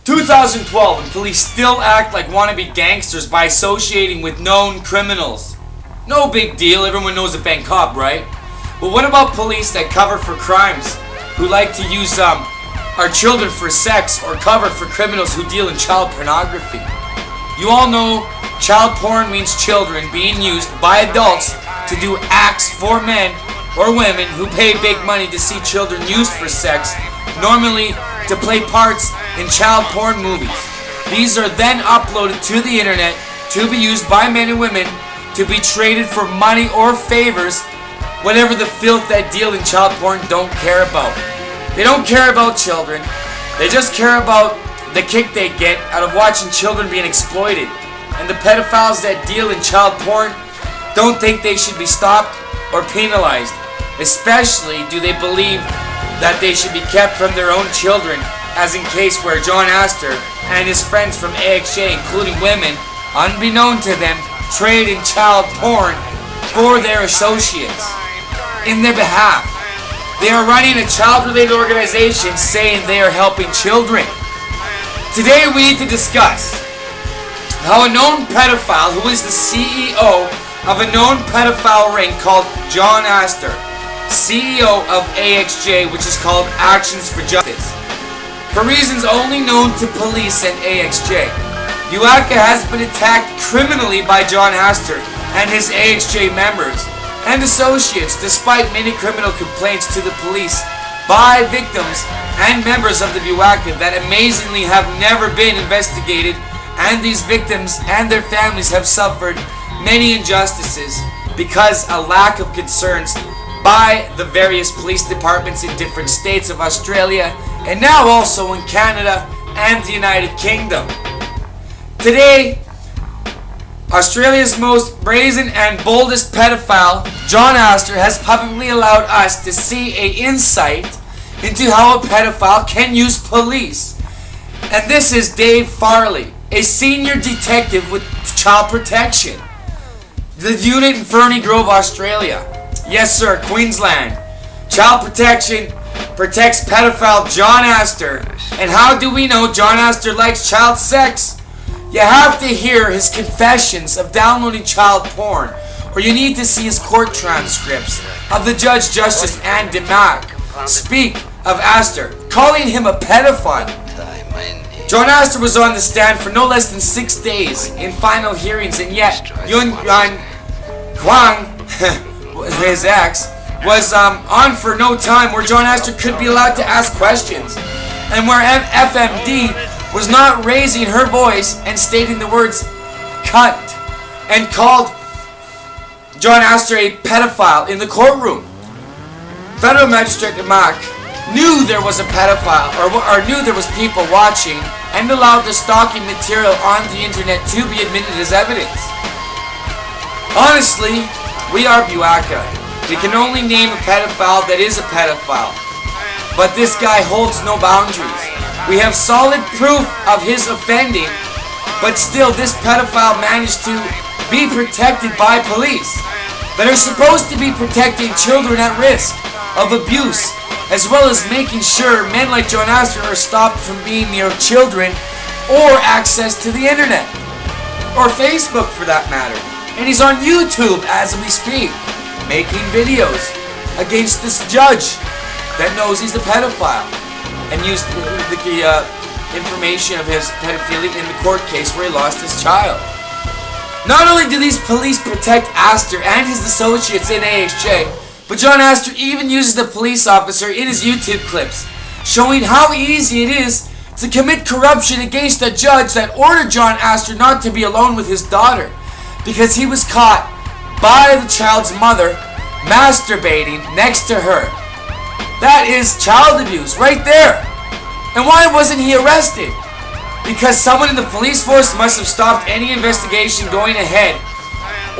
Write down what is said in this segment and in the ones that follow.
2012, and police still act like wannabe gangsters by associating with known criminals. No big deal, everyone knows a bank cop, right? But what about police that cover for crimes, who like to use our children for sex, or cover for criminals who deal in child pornography? You all know child porn means children being used by adults to do acts for men or women who pay big money to see children used for sex, normally to play parts in child porn movies. These are then uploaded to the internet to be used by men and women to be traded for money or favors, whatever the filth that deal in child porn don't care about. They don't care about children. They just care about the kick they get out of watching children being exploited. And the pedophiles that deal in child porn don't think they should be stopped or penalized. Especially do they believe that they should be kept from their own children, as in case where John Astor and his friends from AXJ, including women, unbeknown to them, trade in child porn for their associates in their behalf. They are running a child-related organization saying they are helping children. Today we need to discuss how a known pedophile, who is the CEO of a known pedophile ring called John Astor, CEO of AXJ, which is called Actions for Justice, for reasons only known to police and AXJ, BUACA has been attacked criminally by John Astor and his AXJ members and associates, despite many criminal complaints to the police by victims and members of the BUACA that amazingly have never been investigated, and these victims and their families have suffered many injustices because a lack of concerns by the various police departments in different states of Australia and now also in Canada and the United Kingdom. Today, Australia's most brazen and boldest pedophile, John Astor, has publicly allowed us to see an insight into how a pedophile can use police. And this is Dave Farley, a senior detective with Child Protection, the unit in Ferny Grove, Australia. Yes sir, Queensland. Child Protection protects pedophile John Astor. And how do we know John Astor likes child sex? You have to hear his confessions of downloading child porn, or you need to see his court transcripts of the Judge Justice Anne DeMack speak of Astor, calling him a pedophile. John Astor was on the stand for no less than 6 days in final hearings, and yet Yun Yuan Huang, his ex, was on for no time, where John Astor could be allowed to ask questions, and where FMD was not raising her voice and stating the words "cunt" and called John Astor a pedophile in the courtroom. Federal Magistrate DeMack knew there was a pedophile, or knew there was people watching, and allowed the stalking material on the internet to be admitted as evidence. Honestly, we are BUACA. We can only name a pedophile that is a pedophile. But this guy holds no boundaries. We have solid proof of his offending, but still this pedophile managed to be protected by police that are supposed to be protecting children at risk of abuse, as well as making sure men like John Astor are stopped from being near children or access to the internet, or Facebook for that matter. And he's on YouTube as we speak, making videos against this judge that knows he's a pedophile and used the information of his pedophilia in the court case where he lost his child. Not only do these police protect Astor and his associates in AXJ, but John Astor even uses the police officer in his YouTube clips, showing how easy it is to commit corruption against a judge that ordered John Astor not to be alone with his daughter because he was caught by the child's mother masturbating next to her. That is child abuse right there. And why wasn't he arrested? Because someone in the police force must have stopped any investigation going ahead.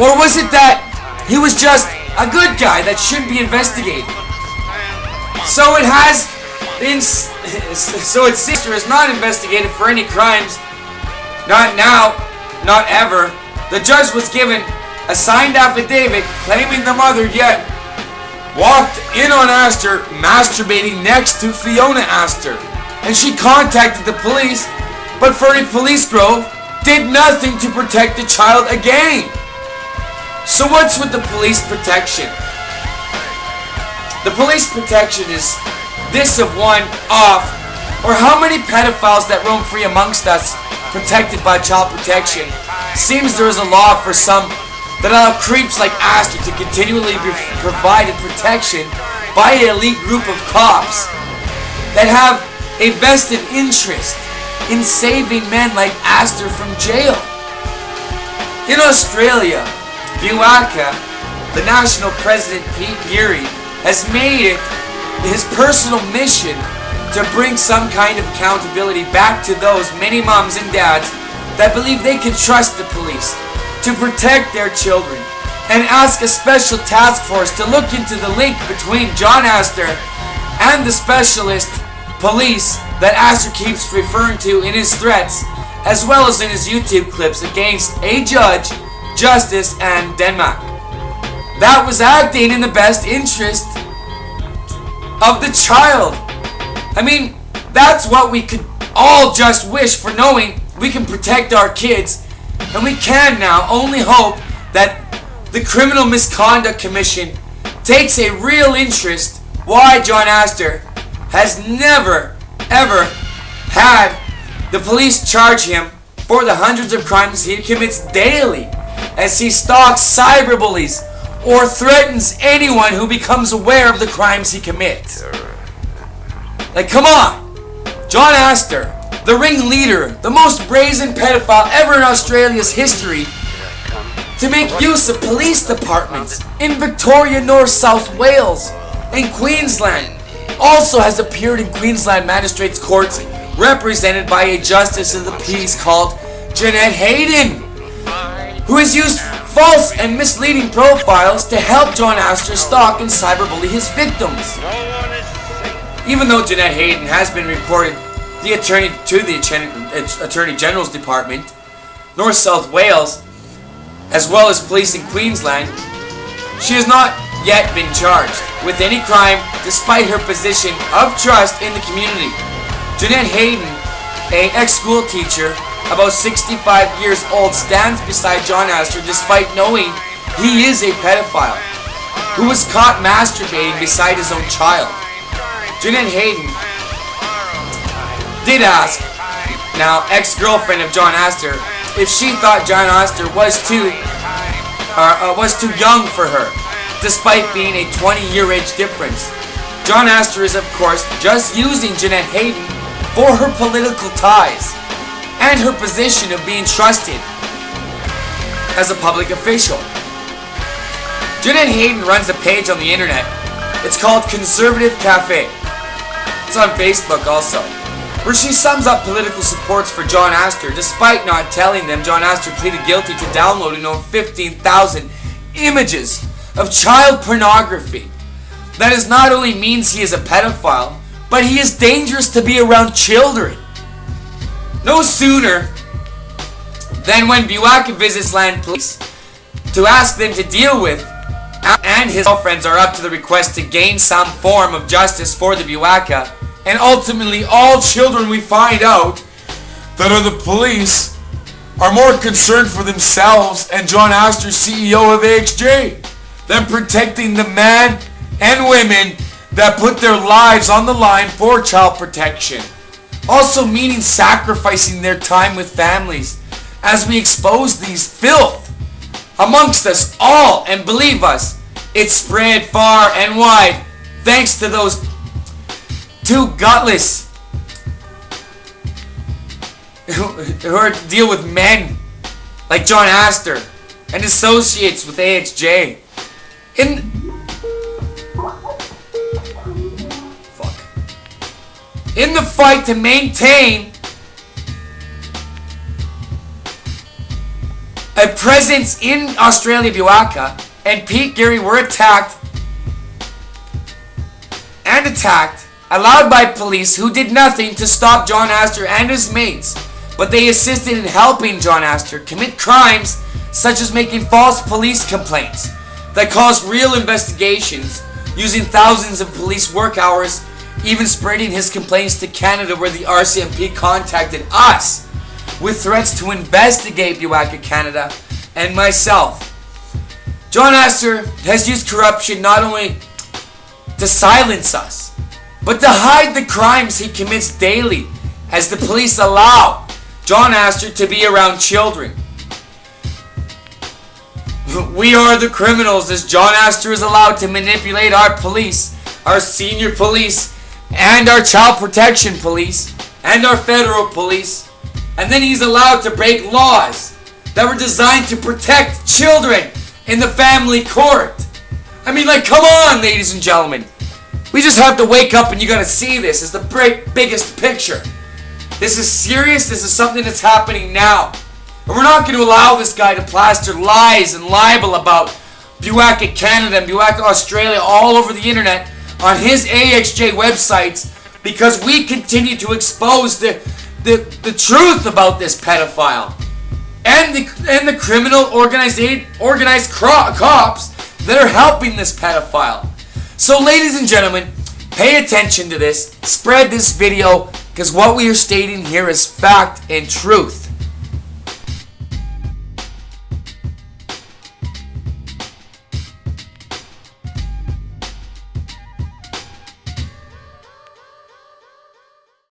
Or was it that he was just a good guy that shouldn't be investigated? So it has been, so its sister is not investigated for any crimes. Not now, not ever. The judge was given a signed affidavit claiming the mother yet walked in on Astor masturbating next to Fiona Astor, and she contacted the police But Furry Police Grove did nothing to protect the child again. So what's with the police protection? The police protection is this of one off, or how many pedophiles that roam free amongst us protected by child protection? Seems there is a law for some that allow creeps like Astor to continually be provided protection by an elite group of cops that have a vested interest in saving men like Astor from jail. In Australia, BUACA, the national president Pete Geary, has made it his personal mission to bring some kind of accountability back to those many moms and dads that believe they can trust the police to protect their children, and ask a special task force to look into the link between John Astor and the specialist police that Astor keeps referring to in his threats, as well as in his YouTube clips against a judge, justice, and Denmark. That was acting in the best interest of the child. I mean, that's what we could all just wish for, knowing we can protect our kids, and we can now only hope that the Criminal Misconduct Commission takes a real interest why John Astor has never ever had the police charge him for the hundreds of crimes he commits daily, as he stalks cyberbullies or threatens anyone who becomes aware of the crimes he commits. Like, come on! John Astor, the ringleader, the most brazen pedophile ever in Australia's history, to make use of police departments in Victoria, North South Wales, and Queensland, also has appeared in Queensland magistrates' courts represented by a justice of the peace called Jeanette Hayden, who has used false and misleading profiles to help John Astor stalk and cyberbully his victims. Even though Jeanette Hayden has been reported the Attorney General's Department, North South Wales, as well as police in Queensland, she has not yet been charged with any crime despite her position of trust in the community. Jeanette Hayden, an ex-school teacher, about 65 years old, stands beside John Astor despite knowing he is a pedophile who was caught masturbating beside his own child. Jeanette Hayden did ask, now ex-girlfriend of John Astor, if she thought John Astor was too young for her, despite being a 20-year age difference. John Astor is, of course, just using Jeanette Hayden for her political ties and her position of being trusted as a public official. Jeanette Hayden runs a page on the internet. It's called Conservative Cafe. It's on Facebook also, where she sums up political supports for John Astor, despite not telling them John Astor pleaded guilty to downloading over 15,000 images of child pornography. That is not only means he is a pedophile, but he is dangerous to be around children. No sooner than when BUACA visits land police to ask them to deal with, and his girlfriends are up to the request to gain some form of justice for the BUACA, and ultimately all children, we find out that are the police are more concerned for themselves and John Astor, CEO of AXJ, than protecting the men and women that put their lives on the line for child protection. Also meaning sacrificing their time with families as we expose these filth amongst us all. And believe us, it's spread far and wide thanks to those two gutless who deal with men like John Astor and associates with AXJ. In the fight to maintain a presence in Australia, BUACA and Pete Geary were attacked, allowed by police who did nothing to stop John Astor and his mates, but they assisted in helping John Astor commit crimes such as making false police complaints that caused real investigations, using thousands of police work hours, even spreading his complaints to Canada, where the RCMP contacted us with threats to investigate BUACA Canada and myself. John Astor has used corruption not only to silence us, but to hide the crimes he commits daily as the police allow John Astor to be around children. We are the criminals as John Astor is allowed to manipulate our police, our senior police, and our child protection police, and our federal police. And then he's allowed to break laws that were designed to protect children in the family court. I mean, like, come on, ladies and gentlemen. We just have to wake up and you gotta see this as the biggest picture. This is serious. This is something that's happening now. And we're not going to allow this guy to plaster lies and libel about BUACA Canada and BUACA Australia all over the internet on his AXJ websites, because we continue to expose the truth about this pedophile and the criminal organized cops that are helping this pedophile. So, ladies and gentlemen, pay attention to this. Spread this video, because what we are stating here is fact and truth.